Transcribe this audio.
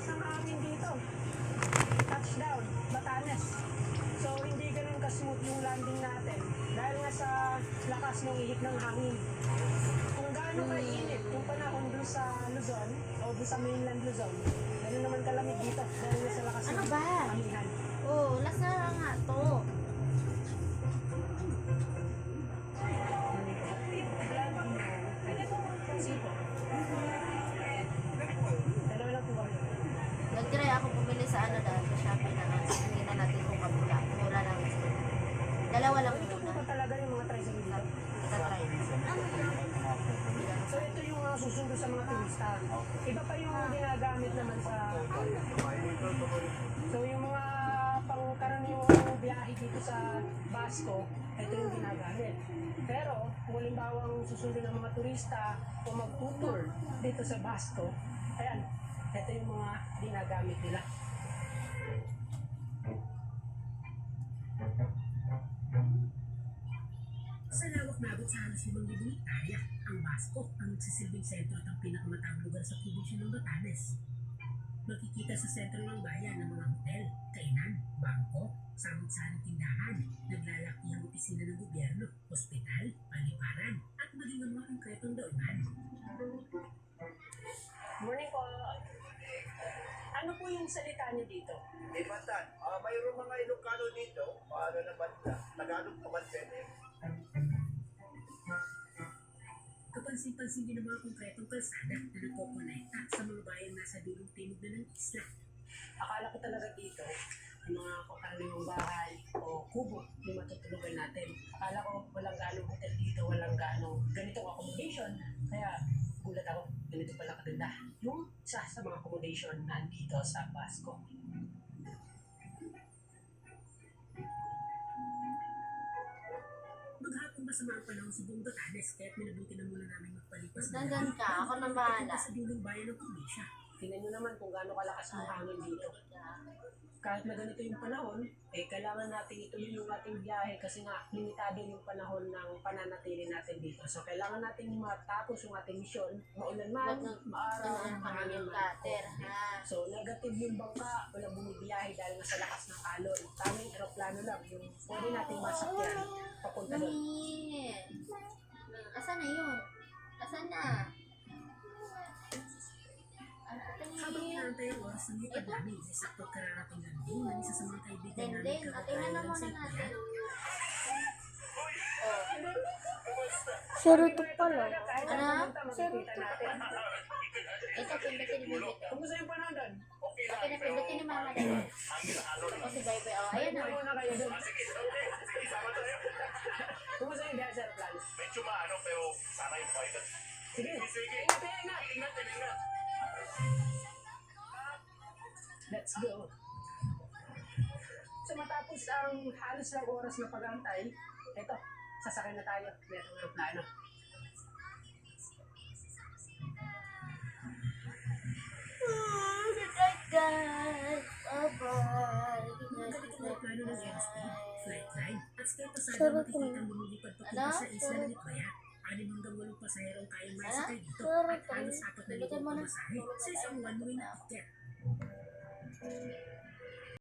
ng hangin dito. Touchdown, Batanes. So, hindi ganun ka-smooth yung landing natin. Dahil nga sa lakas ng ihip ng hangin. Kung gaano ka-init yung panahon doon sa Luzon, o doon sa mainland Luzon, ganun naman kalamig dito. Dahil nga sa lakas Ano ng ba? hanginan. Oh, lasa nga to. Dalawa lang po kami. Nag-try ako bumili sa ano dahil sa Shopee na lang. Hindi na natin kung kabula. Mura lang. Dalawa lang Ito muna. po talaga yung mga tricycle dito. Kita-try. So ito yung mga susundo sa mga turista. Iba pa yung ginagamit naman sa... So yung mga pangkaraniwang biyahe dito sa Basco, ito yung ginagamit. Pero kung halimbawang susundo ng mga turista o mag-tour dito sa Basco, ayan, ito yung mga ginagamit nila. Sa lawak na abot sa halos 5,000 hektarya, ang Basco ang nagsisilbing sentro at ang pinakamatang lugar sa probinsya ng Batanes. Makikita sa sentro ng bayan ng mga hotel, kainan, bangko, samot-sarang tindahan, naglalakihang opisina ng gobyerno, ospital, paliparan, at maging ang mga konkretong daunan. Morning po. Ano po yung salita niyo dito? Ibatan, mayroong mga Ilocano dito, ano naman na, Tagalog naman pwede. Kapansin-pansin din ang mga konkretong kalsada na nagkokonekta sa mga bayang nasa dulong timog na ng isla. Akala ko talaga dito, ang mga kakaraniwang bahay o kubo yung matutulugan natin. Akala ko walang ganong hotel dito, walang ganong ganitong accommodation. Kaya gulat ako, ganito pala kaganda. Yung isa sa mga accommodation nandito sa Basco. Maghapon masama ang panahon sa buong Batanes, kaya't minabuti na muna namin magpalipas ng Dandan ka. Ako na bahala. sa dulong bayan ng probinsya. Tingnan nyo naman kung gaano kalakas ang hangin dito. Kahit na ganito yung panahon, kailangan natin ituloy yung ating biyahe kasi nga limitado yung panahon ng pananatili natin dito. So, kailangan natin matapos yung ating misyon, maulan man, maaraw, mahangin man. So, negative yung bangka, walang bumibiyahe dahil nga sa lakas ng alon. Taming aeroplano lang, yung pwede nating masakyan papunta doon. Mami! Asan na yun? Asan na? Habang inaantay ang oras ng lipad namin, ay sakto kararating lang din ng isa sa mga kaibigan namin Then, tingnan kakagaya na lang sa muna natin. Ikbayan. Saruto pala. Ano? Saruto. Ito, pindutin ni Bibit. Kumusta yung panahon doon? Okay na, pindutin ni Mama dito. Ako si Bye Bye. Oh, ayan na. Muna kayo doon. Kumusta yung biyahe sa aeroplano? Medyo maano, pero sana yung pilot. Sige. Sige. Ingat. Let's go. So matapos ang halos ng oras na pag-antay, eto, sasakay na tayo. Meron ng plano. Guys, bye-bye. Mga ganito na plano ng airspeed, flight line, at stay pasada Sarap makikita ang lumilipad papunta Ano? sa isla ng Ikbayan. 6 hanggang 8 pasahero ang kayang maisakay dito Sarap at halos 4,000 Luto mo na. pamasahe sa isang one-way na ticket.